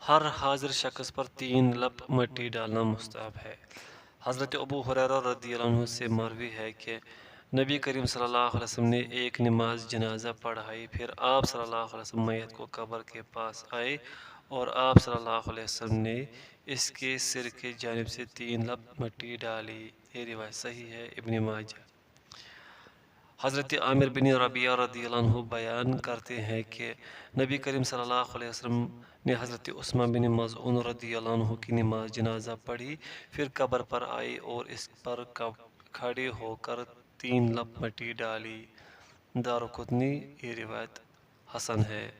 ہر حاضر شخص پر 3 لپ مٹی ڈالنا مستحب ہے۔ حضرت ابو ہریرہ رضی اللہ عنہ سے مروی ہے کہ نبی کریم صلی اللہ علیہ وسلم نے ایک نماز جنازہ پڑھائی، پھر آپ صلی اللہ علیہ وسلم میت کو قبر کے پاس آئے اور آپ صلی اللہ علیہ وسلم نے اس کے سر کی جانب سے 3 لپ مٹی ڈالی۔ یہ روایت صحیح ہے، ابن ماجہ۔ حضرت عامر بن ربیعہ رضی اللہ عنہ بیان کرتے ہیں کہ نبی کریم صلی اللہ علیہ وسلم نے حضرت عثمان بن مظعون رضی اللہ عنہ کی نماز جنازہ پڑھی، پھر قبر پر آئے اور اس پر کھڑے ہو کر 3 لپ مٹی ڈالی۔ دارقطنی۔ یہ روایت حسن ہے۔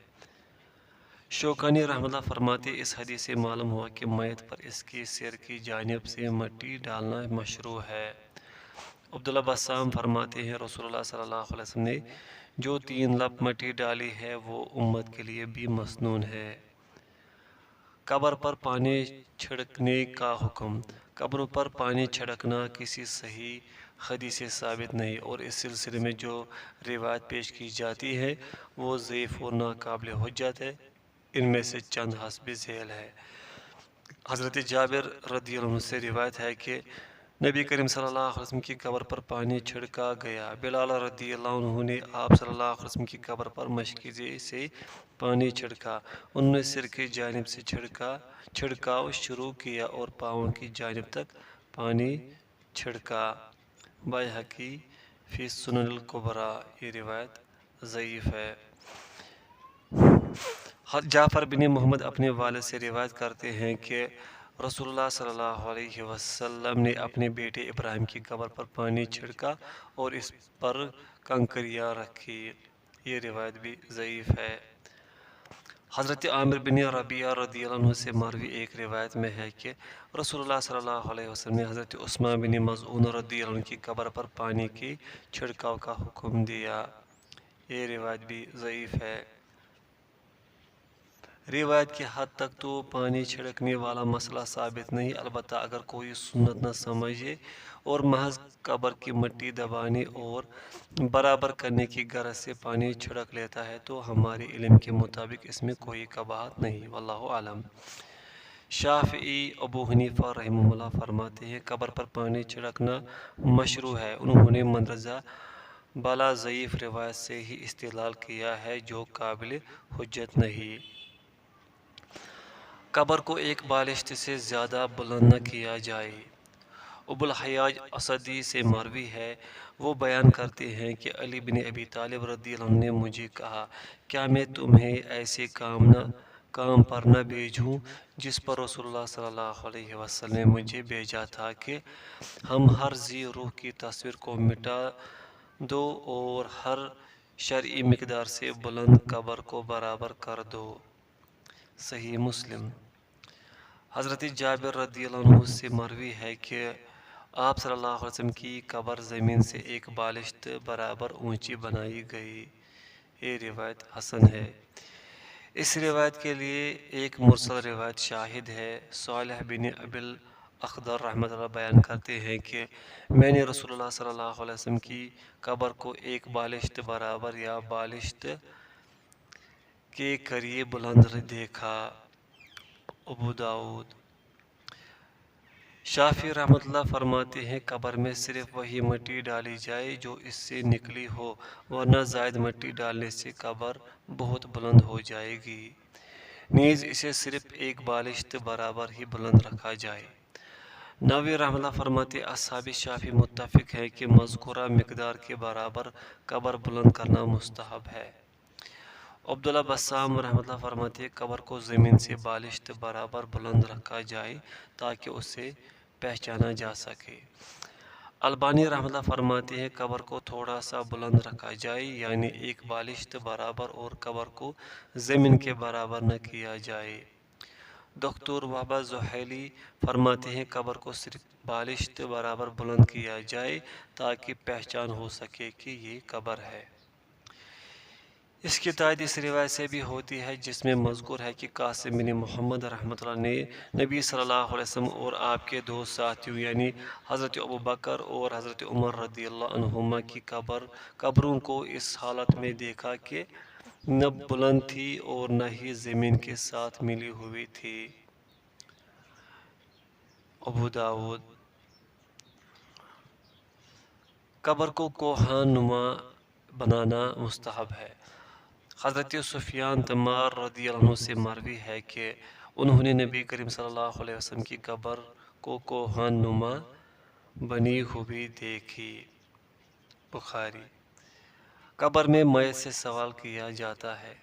شوکانی رحمۃ اللہ فرماتے اس حدیث سے معلوم ہوا کہ میت پر اس کی سر کی جانب سے مٹی ڈالنا مشروع ہے۔ عبداللہ بسام فرماتے ہیں رسول اللہ صلی اللہ علیہ وسلم نے جو 3 لپ مٹی ڈالی ہے وہ امت کے لیے بھی مسنون ہے۔ قبر پر پانی چھڑکنے کا حکم۔ قبروں پر پانی چھڑکنا کسی صحیح حدیث سے ثابت نہیں، اور اس سلسلے میں جو روایت پیش کی جاتی ہے وہ ضعیف اور ناقابل حجت ہے۔ ان میں سے چند حسب ذیل ہے۔ حضرت جابر رضی اللہ عنہ سے روایت ہے کہ نبی کریم صلی اللہ علیہ وسلم کی قبر پر پانی چھڑکا گیا۔ بلال رضی اللہ عنہ نے آپ صلی اللہ علیہ وسلم کی قبر پر مشکیزے سے پانی چھڑکا۔ انہوں نے سر کی جانب سے چھڑکاؤ شروع کیا اور پاؤں کی جانب تک پانی چھڑکا۔ بیہقی فی سنن الکبریٰ۔ یہ روایت ضعیف ہے۔ جعفر بن محمد اپنے والد سے روایت کرتے ہیں کہ رسول اللہ صلی اللہ علیہ وسلم نے اپنے بیٹے ابراہیم کی قبر پر پانی چھڑکا اور اس پر کنکریاں رکھی۔ یہ روایت بھی ضعیف ہے۔ حضرت عامر بن ربیعہ رضی اللہ عنہ سے مروی ایک روایت میں ہے کہ رسول اللہ صلی اللہ علیہ وسلم نے حضرت عثمان بن مظعون رضی اللہ عنہ کی قبر پر پانی کی چھڑکاؤ کا حکم دیا۔ یہ روایت بھی ضعیف ہے۔ روایت کی حد تک تو پانی چھڑکنے والا مسئلہ ثابت نہیں، البتہ اگر کوئی سنت نہ سمجھے اور محض قبر کی مٹی دبانے اور برابر کرنے کی غرض سے پانی چھڑک لیتا ہے تو ہمارے علم کے مطابق اس میں کوئی قباحت نہیں، واللہ اعلم۔ شافعی ابو حنیفہ رحمہ اللہ فرماتے ہیں قبر پر پانی چھڑکنا مشروع ہے۔ انہوں نے مندرجہ بالا ضعیف روایت سے ہی استدلال کیا ہے جو قابل حجت نہیں۔ قبر کو ایک بالشت سے زیادہ بلند نہ کیا جائے۔ ابو الحیاج اسدی سے مروی ہے، وہ بیان کرتے ہیں کہ علی بن ابی طالب رضی اللہ عنہ نے مجھے کہا کیا میں تمہیں ایسے کام پر نہ بھیجوں جس پر رسول اللہ صلی اللہ علیہ وسلم نے مجھے بھیجا تھا کہ ہم ہر ذی روح کی تصویر کو مٹا دو اور ہر شرعی مقدار سے بلند قبر کو برابر کر دو۔ صحیح مسلم۔ حضرت جابر رضی اللہ عنہ سے مروی ہے کہ آپ صلی اللہ علیہ وسلم کی قبر زمین سے ایک بالشت برابر اونچی بنائی گئی۔ یہ روایت حسن ہے۔ اس روایت کے لیے ایک مرسل روایت شاہد ہے۔ صالح بن ابی الاخضر رحمۃ اللہ بیان کرتے ہیں کہ میں نے رسول اللہ صلی اللہ علیہ وسلم کی قبر کو ایک بالشت برابر یا بالشت کے قریب بلند دیکھا۔ ابو داؤد۔ شافعی رحمۃ اللہ فرماتے ہیں قبر میں صرف وہی مٹی ڈالی جائے جو اس سے نکلی ہو، ورنہ زائد مٹی ڈالنے سے قبر بہت بلند ہو جائے گی۔ نیز اسے صرف ایک بالشت برابر ہی بلند رکھا جائے۔ نووی رحمۃ اللہ فرماتے اصحاب شافعی متفق ہیں کہ مذکورہ مقدار کے برابر قبر بلند کرنا مستحب ہے۔ عبداللہ بسام رحمۃ اللہ فرماتے قبر کو زمین سے بالشت برابر بلند رکھا جائے تاکہ اسے پہچانا جا سکے۔ البانی رحمۃ اللہ فرماتے ہیں قبر کو تھوڑا سا بلند رکھا جائے، یعنی ایک بالشت برابر، اور قبر کو زمین کے برابر نہ کیا جائے۔ دکتور وہبہ زحیلی فرماتے ہیں قبر کو صرف بالشت برابر بلند کیا جائے تاکہ پہچان ہو سکے کہ یہ قبر ہے۔ اس کی تائید اس روایت سے بھی ہوتی ہے جس میں مذکور ہے کہ قاسم بن محمد رحمۃ اللہ نے نبی صلی اللہ علیہ وسلم اور آپ کے دو ساتھیوں یعنی حضرت ابوبکر اور حضرت عمر رضی اللہ عنہما کی قبروں کو اس حالت میں دیکھا کہ نہ بلند تھی اور نہ ہی زمین کے ساتھ ملی ہوئی تھی۔ ابو داود۔ قبر کو کوہان نما بنانا مستحب ہے۔ حضرت سفیان تمار رضی اللہ عنہ سے مروی ہے کہ انہوں نے نبی کریم صلی اللہ علیہ وسلم کی قبر کو کوہان نما بنی ہوئی دیکھی۔ بخاری۔ قبر میں میت سے سوال کیا جاتا ہے۔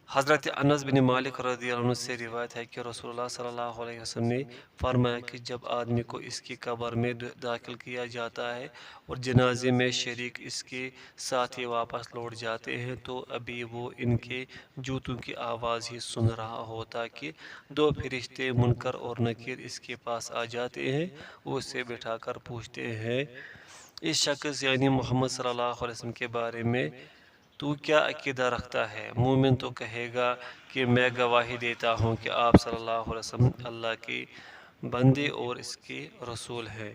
حضرت انس بن مالک رضی اللہ عنہ سے روایت ہے کہ رسول اللہ صلی اللہ علیہ وسلم نے فرمایا کہ جب آدمی کو اس کی قبر میں داخل کیا جاتا ہے اور جنازے میں شریک اس کے ساتھی واپس لوٹ جاتے ہیں تو ابھی وہ ان کے جوتوں کی آواز ہی سن رہا ہوتا کہ دو فرشتے منکر اور نکیر اس کے پاس آ جاتے ہیں، وہ اسے بٹھا کر پوچھتے ہیں اس شخص یعنی محمد صلی اللہ علیہ وسلم کے بارے میں تو کیا عقیدہ رکھتا ہے؟ مومن تو کہے گا کہ میں گواہی دیتا ہوں کہ آپ صلی اللہ علیہ وسلم اللہ کے بندے اور اس کے رسول ہیں۔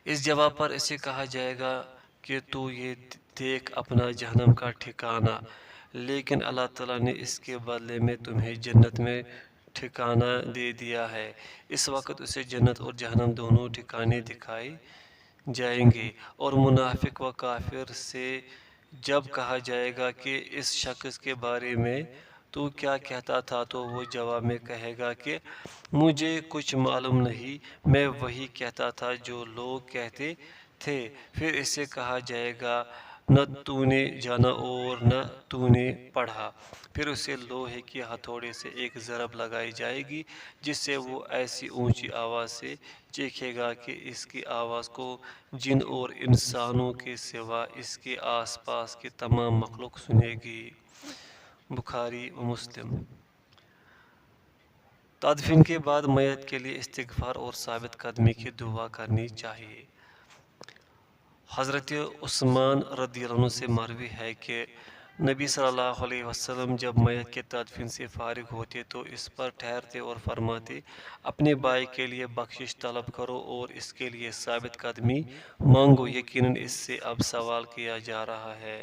اس جواب پر اسے کہا جائے گا کہ تو یہ دیکھ اپنا جہنم کا ٹھکانہ، لیکن اللہ تعالیٰ نے اس کے بدلے میں تمہیں جنت میں ٹھکانہ دے دیا ہے۔ اس وقت اسے جنت اور جہنم دونوں ٹھکانے دکھائے جائیں گے، اور منافق و کافر سے جب کہا جائے گا کہ اس شخص کے بارے میں تو کیا کہتا تھا تو وہ جواب میں کہے گا کہ مجھے کچھ معلوم نہیں، میں وہی کہتا تھا جو لوگ کہتے تھے۔ پھر اسے کہا جائے گا نہ تو نے جانا اور نہ تو نے پڑھا۔ پھر اسے لوہے کی ہتھوڑے سے ایک ضرب لگائی جائے گی جس سے وہ ایسی اونچی آواز سے چیخے گا کہ اس کی آواز کو جن اور انسانوں کے سوا اس کے آس پاس کی تمام مخلوق سنے گی۔ بخاری و مسلم۔ تدفین کے بعد میت کے لیے استغفار اور ثابت قدمی کی دعا کرنی چاہیے۔ حضرت عثمان رضی اللہ عنہ سے مروی ہے کہ نبی صلی اللہ علیہ وسلم جب میت کے تدفین سے فارغ ہوتے تو اس پر ٹھہرتے اور فرماتے اپنے بھائی کے لیے بخشش طلب کرو اور اس کے لیے ثابت قدمی مانگو، یقیناً اس سے اب سوال کیا جا رہا ہے۔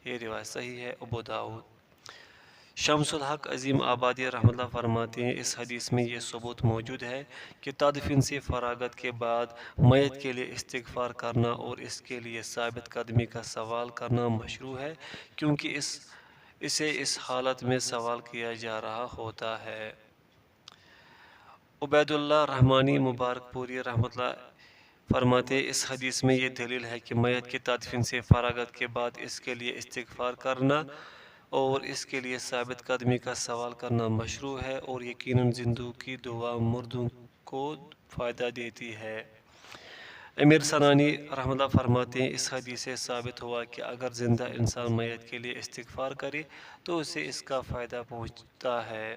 یہ روایت صحیح ہے۔ ابو داؤد۔ شمس الحق عظیم آبادی رحمۃ اللہ فرماتے ہیں اس حدیث میں یہ ثبوت موجود ہے کہ تدفین سے فراغت کے بعد میت کے لیے استغفار کرنا اور اس کے لیے ثابت قدمی کا سوال کرنا مشروع ہے، کیونکہ اسے اس حالت میں سوال کیا جا رہا ہوتا ہے۔ عبید اللہ رحمانی مبارک پوری رحمۃ اللہ فرماتے ہیں اس حدیث میں یہ دلیل ہے کہ میت کی تدفین سے فراغت کے بعد اس کے لیے استغفار کرنا اور اس کے لیے ثابت قدمی کا سوال کرنا مشروع ہے، اور یقیناً زندوں کی دعا مردوں کو فائدہ دیتی ہے۔ امیر سنانی رحمۃ اللہ فرماتے ہیں اس حدیث سے ثابت ہوا کہ اگر زندہ انسان میت کے لیے استغفار کرے تو اسے اس کا فائدہ پہنچتا ہے۔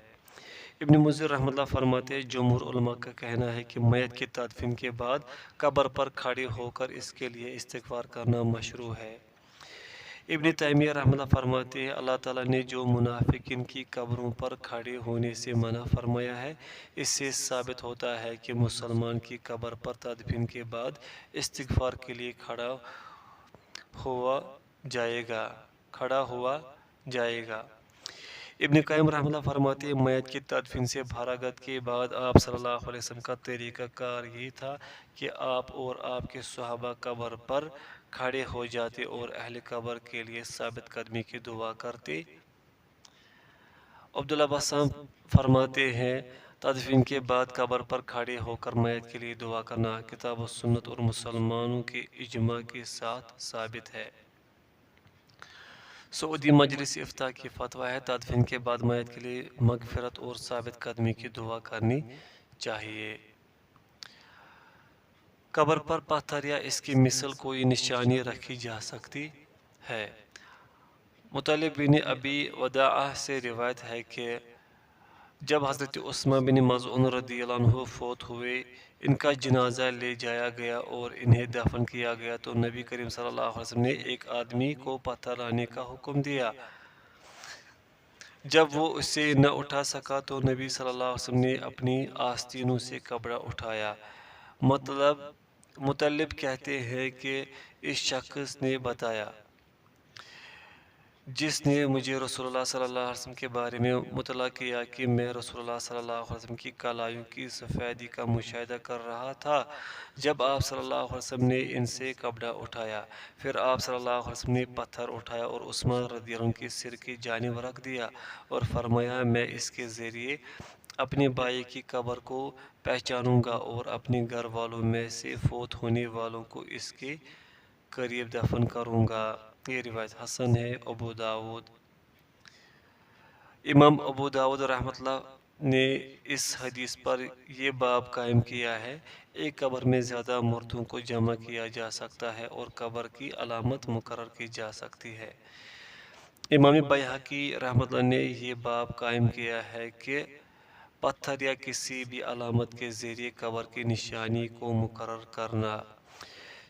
ابن مضر رحمۃ اللہ فرماتے ہیں جمہور علماء کا کہنا ہے کہ میت کے تدفین کے بعد قبر پر کھڑے ہو کر اس کے لیے استغفار کرنا مشروع ہے۔ ابن تیمیہ رحمۃ اللہ فرماتے ہیں اللہ تعالیٰ نے جو منافقین کی قبروں پر کھڑے ہونے سے منع فرمایا ہے، اس سے ثابت ہوتا ہے کہ مسلمان کی قبر پر تدفین کے بعد استغفار کے لیے کھڑا ہوا جائے گا۔ ابن قیم رحمۃ اللہ فرماتے ہیں میت کی تدفین سے فراغت کے بعد آپ صلی اللہ علیہ وسلم کا طریقہ کار یہ تھا کہ آپ اور آپ کے صحابہ قبر پر کھڑے ہو جاتے اور اہل قبر کے لیے ثابت قدمی کی دعا کرتے۔ عبداللہ بسام فرماتے ہیں تدفین کے بعد قبر پر کھڑے ہو کر میت کے لیے دعا کرنا کتاب و سنت اور مسلمانوں کے اجماع کے ساتھ ثابت ہے۔ سعودی مجلس افتاء کی فتویٰ ہے تدفین کے بعد میت کے لیے مغفرت اور ثابت قدمی کی دعا کرنی چاہیے۔ قبر پر پتھر یا اس کی مثل کوئی نشانی رکھی جا سکتی ہے۔ مطلب بن ابی وداعہ سے روایت ہے کہ جب حضرت عثمان بن مظعون رضی اللہ عنہ فوت ہوئے، ان کا جنازہ لے جایا گیا اور انہیں دفن کیا گیا تو نبی کریم صلی اللہ علیہ وسلم نے ایک آدمی کو پتھر لانے کا حکم دیا۔ جب وہ اسے نہ اٹھا سکا تو نبی صلی اللہ علیہ وسلم نے اپنی آستینوں سے کپڑا اٹھایا۔ مطلب کہتے ہیں کہ اس شخص نے بتایا جس نے مجھے رسول اللہ صلی اللہ علیہ وسلم کے بارے میں مطلع کیا کہ میں رسول اللہ صلی اللہ علیہ وسلم کی کلائیوں کی سفیدی کا مشاہدہ کر رہا تھا جب آپ صلی اللہ علیہ وسلم نے ان سے کپڑا اٹھایا، پھر آپ صلی اللہ علیہ وسلم نے پتھر اٹھایا اور عثمان رضی اللہ عنہ کے سر کی جانب رکھ دیا اور فرمایا میں اس کے ذریعے اپنے بھائی کی قبر کو پہچانوں گا اور اپنے گھر والوں میں سے فوت ہونے والوں کو اس کے قریب دفن کروں گا۔ یہ روایت حسن ہے۔ ابو داود، امام ابو داود رحمۃ اللہ نے اس حدیث پر یہ باب قائم کیا ہے۔ ایک قبر میں زیادہ مردوں کو جمع کیا جا سکتا ہے اور قبر کی علامت مقرر کی جا سکتی ہے۔ امام بیہقی رحمۃ اللہ نے یہ باب قائم کیا ہے کہ پتھر یا کسی بھی علامت کے ذریعے قبر کی نشانی کو مقرر کرنا۔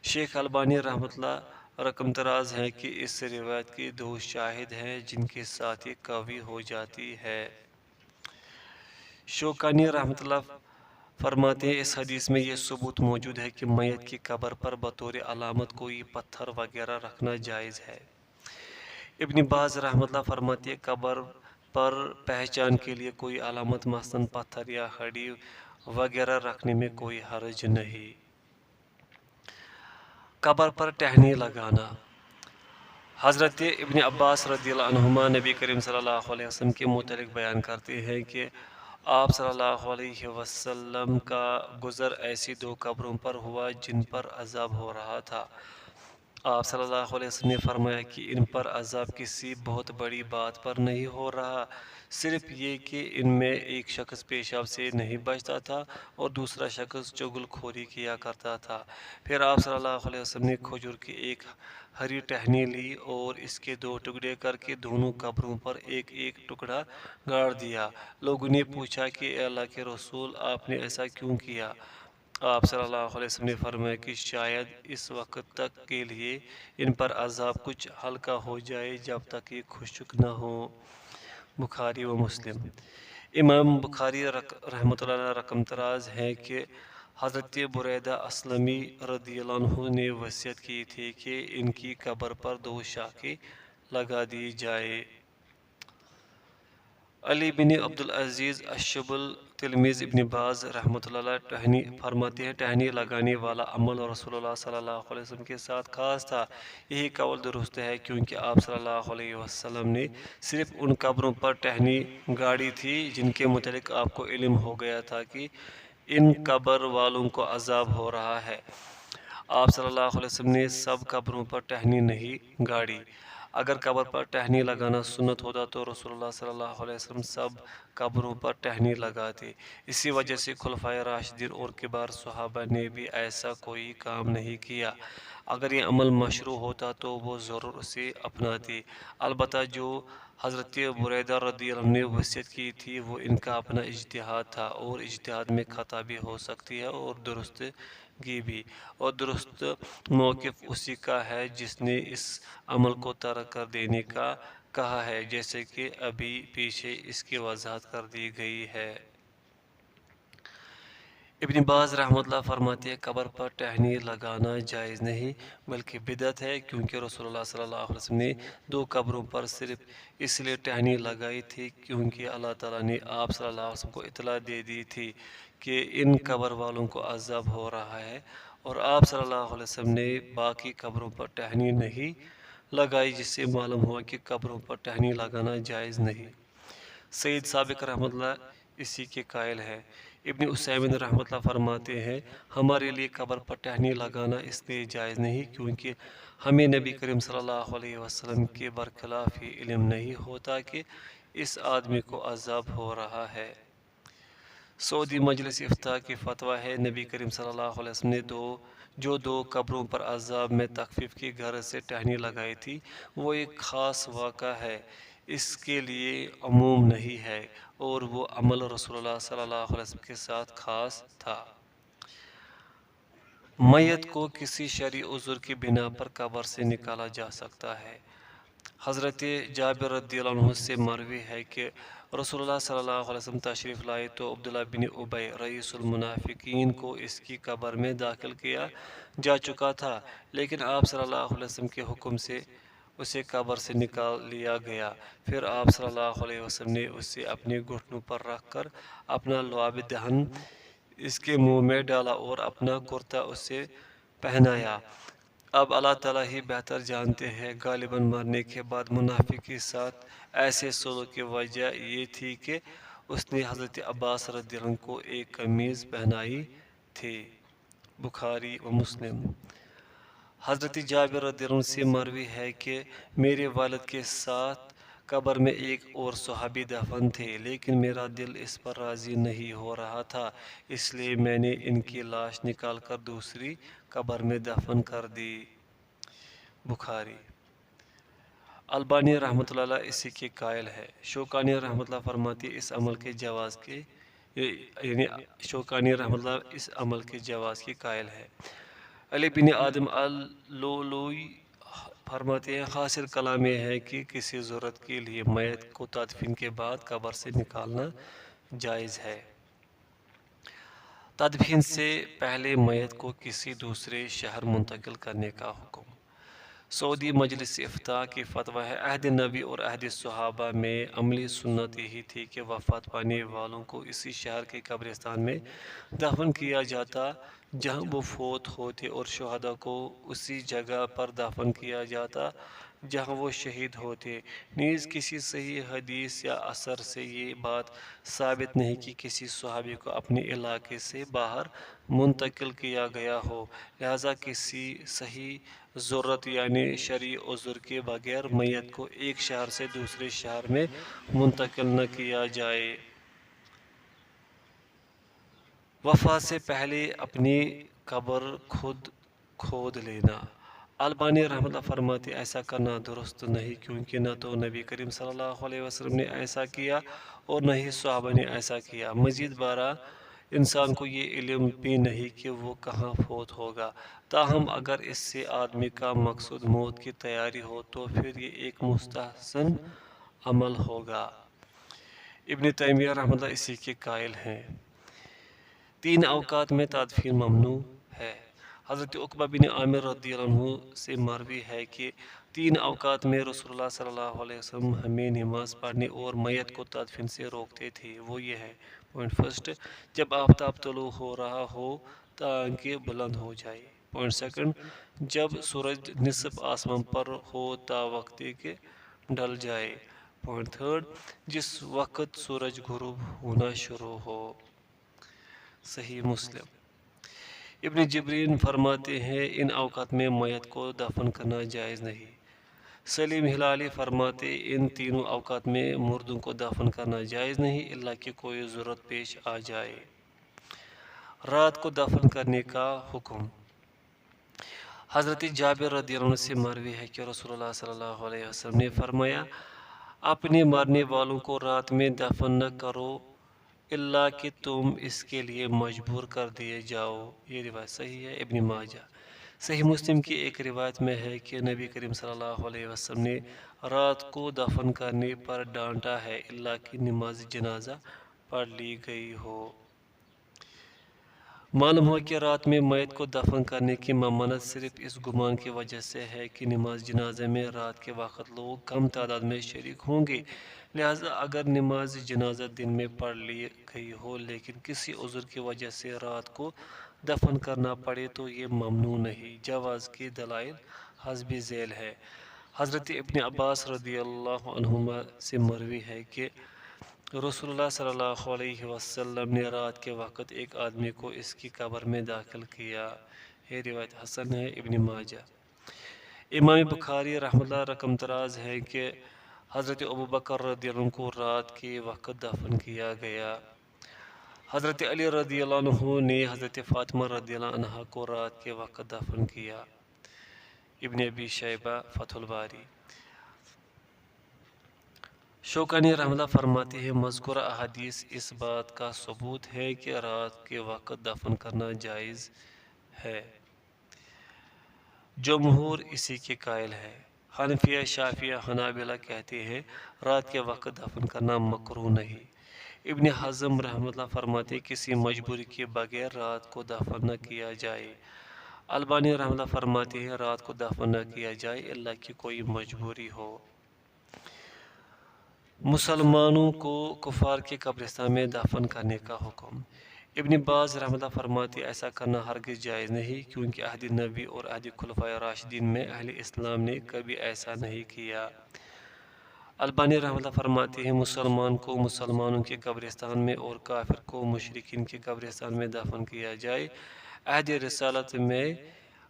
شیخ البانی رحمۃ اللہ رقم دراز ہیں کہ اس روایت کی دو شاہد ہیں جن کے ساتھ یہ قوی ہو جاتی ہے۔ شوکانی رحمۃ اللہ فرماتے ہیں اس حدیث میں یہ ثبوت موجود ہے کہ میت کی قبر پر بطور علامت کوئی پتھر وغیرہ رکھنا جائز ہے۔ ابن باز رحمۃ اللہ فرماتے ہیں قبر پر پہچان کے لیے کوئی علامت مثلاً پتھر یا ہڈی وغیرہ رکھنے میں کوئی حرج نہیں۔ قبر پر ٹہنی لگانا۔ حضرت ابن عباس رضی اللہ عنہما نبی کریم صلی اللہ علیہ وسلم کے متعلق بیان کرتے ہیں کہ آپ صلی اللہ علیہ وسلم کا گزر ایسی دو قبروں پر ہوا جن پر عذاب ہو رہا تھا۔ آپ صلی اللہ علیہ وسلم نے فرمایا کہ ان پر عذاب کسی بہت بڑی بات پر نہیں ہو رہا، صرف یہ کہ ان میں ایک شخص پیشاب سے نہیں بچتا تھا اور دوسرا شخص چغل خوری کیا کرتا تھا۔ پھر آپ صلی اللہ علیہ وسلم نے کھجور کی ایک ہری ٹہنی لی اور اس کے دو ٹکڑے کر کے دونوں قبروں پر ایک ایک ٹکڑا گاڑ دیا۔ لوگوں نے پوچھا کہ اے اللہ کے رسول، آپ نے ایسا کیوں کیا؟ آپ صلی اللہ علیہ وسلم نے فرمایا کہ شاید اس وقت تک کے لیے ان پر عذاب کچھ ہلکا ہو جائے جب تک یہ خشک نہ ہو۔ بخاری و مسلم۔ امام بخاری رحمۃ اللہ علیہ رقم دراز ہے کہ حضرت بریدہ اسلمی رضی اللہ عنہ نے وصیت کی تھی کہ ان کی قبر پر دو شاخیں لگا دی جائے۔ علی بن عبدالعزیز الشبل تلمیذ ابن باز رحمۃ اللہ ٹہنی فرماتے ہیں ٹہنی لگانے والا عمل رسول اللہ صلی اللہ علیہ وسلم کے ساتھ خاص تھا۔ یہی قول درست ہے کیونکہ آپ صلی اللہ علیہ وسلم نے صرف ان قبروں پر ٹہنی گاڑی تھی جن کے متعلق آپ کو علم ہو گیا تھا کہ ان قبر والوں کو عذاب ہو رہا ہے۔ آپ صلی اللہ علیہ وسلم نے سب قبروں پر ٹہنی نہیں گاڑی۔ اگر قبر پر ٹہنی لگانا سنت ہوتا تو رسول اللہ صلی اللہ علیہ وسلم سب قبروں پر ٹہنی لگاتے۔ اسی وجہ سے خلفائے راشدین اور کبار صحابہ نے بھی ایسا کوئی کام نہیں کیا۔ اگر یہ عمل مشروع ہوتا تو وہ ضرور اسے اپناتے۔ البتہ جو حضرت بریدہ رضی اللہ عنہ نے وصیت کی تھی وہ ان کا اپنا اجتہاد تھا، اور اجتہاد میں خطا بھی ہو سکتی ہے اور درست گی بھی، اور درست موقف اسی کا ہے جس نے اس عمل کو ترک کر دینے کا کہا ہے، جیسے کہ ابھی پیچھے اس کی وضاحت کر دی گئی ہے۔ ابن باز رحمۃ اللہ فرماتے ہیں قبر پر ٹہنی لگانا جائز نہیں بلکہ بدعت ہے، کیونکہ رسول اللہ صلی اللہ علیہ وسلم نے دو قبروں پر صرف اس لیے ٹہنی لگائی تھی کیونکہ اللہ تعالیٰ نے آپ صلی اللہ علیہ وسلم کو اطلاع دے دی تھی کہ ان قبر والوں کو عذاب ہو رہا ہے، اور آپ صلی اللہ علیہ وسلم نے باقی قبروں پر ٹہنی نہیں لگائی، جس سے معلوم ہوا کہ قبروں پر ٹہنی لگانا جائز نہیں۔ سید سابق رحمۃ اللہ اسی کے قائل ہے۔ ابن عثیمین رحمۃ اللہ فرماتے ہیں ہمارے لیے قبر پر ٹہنی لگانا اس لیے جائز نہیں کیونکہ ہمیں نبی کریم صلی اللہ علیہ وسلم کے برخلاف یہ علم نہیں ہوتا کہ اس آدمی کو عذاب ہو رہا ہے۔ سعودی مجلس افتاء کی فتویٰ ہے نبی کریم صلی اللہ علیہ وسلم نے جو دو قبروں پر عذاب میں تخفیف کی غرض سے ٹہنی لگائی تھی وہ ایک خاص واقعہ ہے، اس کے لیے عموم نہیں ہے، اور وہ عمل رسول اللہ صلی اللہ علیہ وسلم کے ساتھ خاص تھا۔ میت کو کسی شرعی عذر کی بنا پر قبر سے نکالا جا سکتا ہے۔ حضرت جابر رضی اللہ عنہ سے مروی ہے کہ رسول اللہ صلی اللہ علیہ وسلم تشریف لائے تو عبداللہ بن ابی رئیس المنافقین کو اس کی قبر میں داخل کیا جا چکا تھا، لیکن آپ صلی اللہ علیہ وسلم کے حکم سے اسے قبر سے نکال لیا گیا۔ پھر آپ صلی اللہ علیہ وسلم نے اسے اپنے گھٹنوں پر رکھ کر اپنا لعاب دہن اس کے منہ میں ڈالا اور اپنا کرتا اسے پہنایا۔ اب اللہ تعالیٰ ہی بہتر جانتے ہیں، غالباً مرنے کے بعد منافق کے ساتھ ایسے سلوک کی وجہ یہ تھی کہ اس نے حضرت عباس رضی اللہ عنہ کو ایک قمیض پہنائی تھی۔ بخاری و مسلم۔ حضرت جابر رضی اللہ عنہ سے مروی ہے کہ میرے والد کے ساتھ قبر میں ایک اور صحابی دفن تھے، لیکن میرا دل اس پر راضی نہیں ہو رہا تھا، اس لیے میں نے ان کی لاش نکال کر دوسری قبر میں دفن کر دی۔ بخاری۔ البانی رحمۃ اللہ علیہ اسی کے قائل ہے۔ شوکانی رحمۃ اللہ فرماتی اس عمل کے جواز کے یعنی شوکانی رحمۃ اللہ اس عمل کے جواز کے قائل ہے۔ علی بن آدم اللؤلؤی فرماتے ہیں حاصل کلام یہ ہے کہ کسی ضرورت کے لیے میت کو تدفین کے بعد قبر سے نکالنا جائز ہے۔ تدفین سے پہلے میت کو کسی دوسرے شہر منتقل کرنے کا حکم۔ سعودی مجلس افتاء کی فتویٰ ہے، عہد نبی اور عہد صحابہ میں عملی سنت یہی تھی کہ وفات پانے والوں کو اسی شہر کے قبرستان میں دفن کیا جاتا جہاں وہ فوت ہوتے، اور شہداء کو اسی جگہ پر دفن کیا جاتا جہاں وہ شہید ہوتے۔ نیز کسی صحیح حدیث یا اثر سے یہ بات ثابت نہیں کہ کسی صحابی کو اپنے علاقے سے باہر منتقل کیا گیا ہو، لہذا کسی صحیح ضرورت یعنی شرعی عذر کے بغیر میت کو ایک شہر سے دوسرے شہر میں منتقل نہ کیا جائے۔ وفات سے پہلے اپنی قبر خود کھود لینا۔ البانی رحمۃ اللہ فرماتے ایسا کرنا درست نہیں، کیونکہ نہ تو نبی کریم صلی اللہ علیہ وسلم نے ایسا کیا اور نہ ہی صحابہ نے ایسا کیا۔ مزید برآں انسان کو یہ علم بھی نہیں کہ وہ کہاں فوت ہوگا، تاہم اگر اس سے آدمی کا مقصود موت کی تیاری ہو تو پھر یہ ایک مستحسن عمل ہوگا۔ ابن تیمیہ رحمۃ اللہ اسی کے قائل ہیں۔ 3 اوقات میں تدفین ممنوع ہے۔ حضرت عقبہ بن عامر رضی اللہ عنہ سے مروی ہے کہ 3 اوقات میں رسول اللہ صلی اللہ علیہ وسلم ہمیں نماز پڑھنے اور میت کو تدفین سے روکتے تھے۔ وہ یہ ہے: پوائنٹ فرسٹ، جب آفتاب طلوع ہو رہا ہو تاکہ بلند ہو جائے۔ پوائنٹ سیکنڈ، جب سورج نصف آسمان پر ہو تا وقت کہ ڈھل جائے۔ پوائنٹ تھرڈ، جس وقت سورج غروب ہونا شروع ہو۔ صحیح مسلم۔ ابن جبرین فرماتے ہیں ان اوقات میں میت کو دفن کرنا جائز نہیں۔ سلیم ہلالی فرماتے ان تینوں اوقات میں مردوں کو دفن کرنا جائز نہیں الا کہ کوئی ضرورت پیش آ جائے۔ رات کو دفن کرنے کا حکم۔ حضرت جابر رضی اللہ عنہ سے مروی ہے کہ رسول اللہ صلی اللہ علیہ وسلم نے فرمایا اپنے مرنے والوں کو رات میں دفن نہ کرو الا کہ تم اس کے لیے مجبور کر دیے جاؤ۔ یہ روایت صحیح ہے۔ ابن ماجہ۔ صحیح مسلم کی ایک روایت میں ہے کہ نبی کریم صلی اللہ علیہ وسلم نے رات کو دفن کرنے پر ڈانٹا ہے الا کہ نماز جنازہ پڑھ لی گئی ہو۔ معلوم ہوا کہ رات میں میت کو دفن کرنے کی ممانعت صرف اس گمان کی وجہ سے ہے کہ نماز جنازہ میں رات کے وقت لوگ کم تعداد میں شریک ہوں گے، لہذا اگر نماز جنازہ دن میں پڑھ لی گئی ہو لیکن کسی عذر کی وجہ سے رات کو دفن کرنا پڑے تو یہ ممنوع نہیں۔ جواز کی دلائل حسب ذیل ہے۔ حضرت ابن عباس رضی اللہ عنہما سے مروی ہے کہ رسول اللہ صلی اللہ علیہ وسلم نے رات کے وقت ایک آدمی کو اس کی قبر میں داخل کیا۔ یہ روایت حسن ہے۔ ابن ماجہ۔ امام بخاری رحمۃ اللہ رقم دراز ہے کہ حضرت ابوبکر رضی اللہ عنہ کو رات کے وقت دفن کیا گیا۔ حضرت علی رضی اللہ عنہ نے حضرت فاطمہ رضی اللہ عنہا کو رات کے وقت دفن کیا۔ ابن ابی شیبہ فتح الباری۔ شوکانی رحمۃ اللہ فرماتے ہیں مذکورہ احادیث اس بات کا ثبوت ہے کہ رات کے وقت دفن کرنا جائز ہے۔ جمہور اسی کے قائل ہے۔ حنفیہ، شافعیہ، حنابلہ کہتے ہیں رات کے وقت دفن کرنا مکروہ نہیں۔ ابن حزم رحمۃ اللہ فرماتے کسی مجبوری کے بغیر رات کو دفن نہ کیا جائے۔ البانی رحمۃ اللہ فرماتے ہیں رات کو دفن نہ کیا جائے اللہ کی کوئی مجبوری ہو۔ مسلمانوں کو کفار کے قبرستان میں دفن کرنے کا حکم۔ ابن باز رحمۃ اللہ فرماتے ایسا کرنا ہرگز جائز نہیں کیونکہ عہد نبی اور عہد خلفائے راشدین میں اہل اسلام نے کبھی ایسا نہیں کیا۔ البانی رحمۃ اللہ فرماتے ہیں مسلمان کو مسلمانوں کے قبرستان میں اور کافر کو مشرکین کے قبرستان میں دفن کیا جائے۔ عہد رسالت میں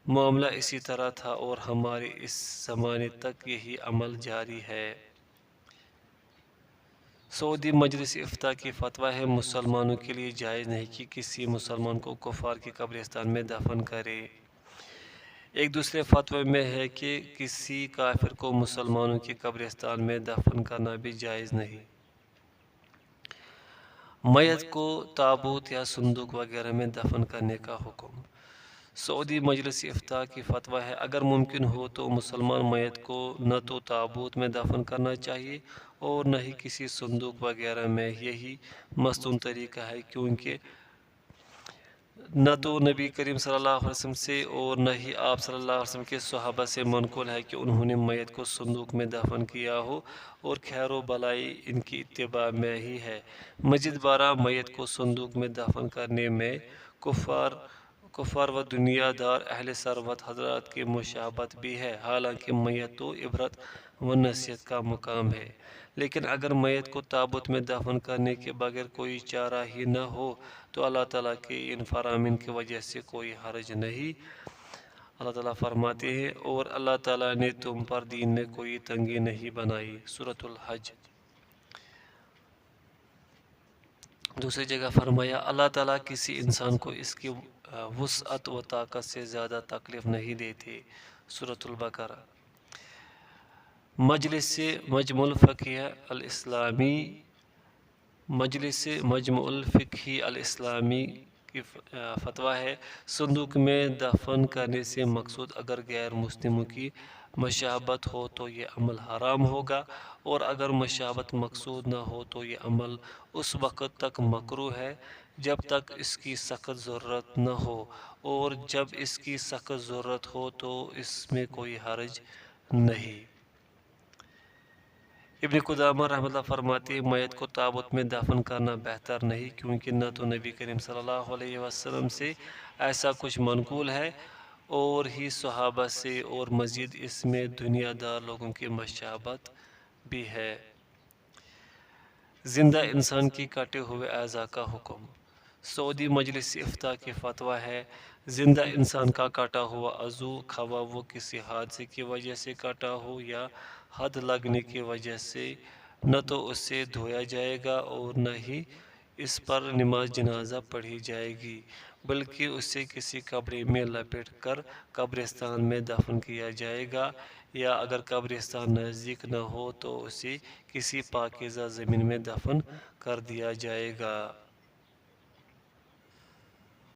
معاملہ اسی طرح تھا اور ہمارے اس زمانے تک یہی عمل جاری ہے۔ سعودی مجلس افتاء کی فتویٰ ہے مسلمانوں کے لیے جائز نہیں کہ کسی مسلمان کو کفار کے قبرستان میں دفن کرے۔ ایک دوسرے فتوے میں ہے کہ کسی کافر کو مسلمانوں کے قبرستان میں دفن کرنا بھی جائز نہیں۔ میت کو تابوت یا صندوق وغیرہ میں دفن کرنے کا حکم۔ سعودی مجلس افتاء کی فتویٰ ہے اگر ممکن ہو تو مسلمان میت کو نہ تو تابوت میں دفن کرنا چاہیے اور نہ ہی کسی صندوق وغیرہ میں۔ یہی مستون طریقہ ہے کیونکہ نہ تو نبی کریم صلی اللہ علیہ وسلم سے اور نہ ہی آپ صلی اللہ علیہ وسلم کے صحابہ سے منقول ہے کہ انہوں نے میت کو صندوق میں دفن کیا ہو اور خیر و بلائی ان کی اتباع میں ہی ہے۔ مزید برآں میت کو صندوق میں دفن کرنے میں کفار و دنیا دار اہل ثروت حضرات کی مشابہت بھی ہے، حالانکہ میت تو عبرت و نصیحت کا مقام ہے۔ لیکن اگر میت کو تابوت میں دفن کرنے کے بغیر کوئی چارہ ہی نہ ہو تو اللہ تعالیٰ کے ان فرامین کی وجہ سے کوئی حرج نہیں۔ اللہ تعالیٰ فرماتے ہیں اور اللہ تعالیٰ نے تم پر دین میں کوئی تنگی نہیں بنائی، سورۃ الحج۔ دوسری جگہ فرمایا اللہ تعالیٰ کسی انسان کو اس کی وسعت و طاقت سے زیادہ تکلیف نہیں دیتے، سورۃ البقرہ۔ مجلس مجمع الفقہ الاسلامی کی فتویٰ ہے صندوق میں دفن کرنے سے مقصود اگر غیر مسلموں کی مشابہت ہو تو یہ عمل حرام ہوگا، اور اگر مشابہت مقصود نہ ہو تو یہ عمل اس وقت تک مکروہ ہے جب تک اس کی سخت ضرورت نہ ہو، اور جب اس کی سخت ضرورت ہو تو اس میں کوئی حرج نہیں۔ ابن قدامہ رحمۃ اللہ فرماتے ہیں میت کو تابوت میں دفن کرنا بہتر نہیں کیونکہ نہ تو نبی کریم صلی اللہ علیہ وسلم سے ایسا کچھ منقول ہے اور ہی صحابہ سے، اور مزید اس میں دنیا دار لوگوں کی مشابہت بھی ہے۔ زندہ انسان کی کٹے ہوئے اعضاء کا حکم۔ سعودی مجلس افتاء کی فتویٰ ہے زندہ انسان کا کٹا ہوا عضو خواہ وہ کسی حادثے کی وجہ سے کٹا ہو یا حد لگنے کی وجہ سے نہ تو اسے دھویا جائے گا اور نہ ہی اس پر نماز جنازہ پڑھی جائے گی، بلکہ اسے کسی کپڑے میں لپیٹ کر قبرستان میں دفن کیا جائے گا، یا اگر قبرستان نزدیک نہ ہو تو اسے کسی پاکیزہ زمین میں دفن کر دیا جائے گا۔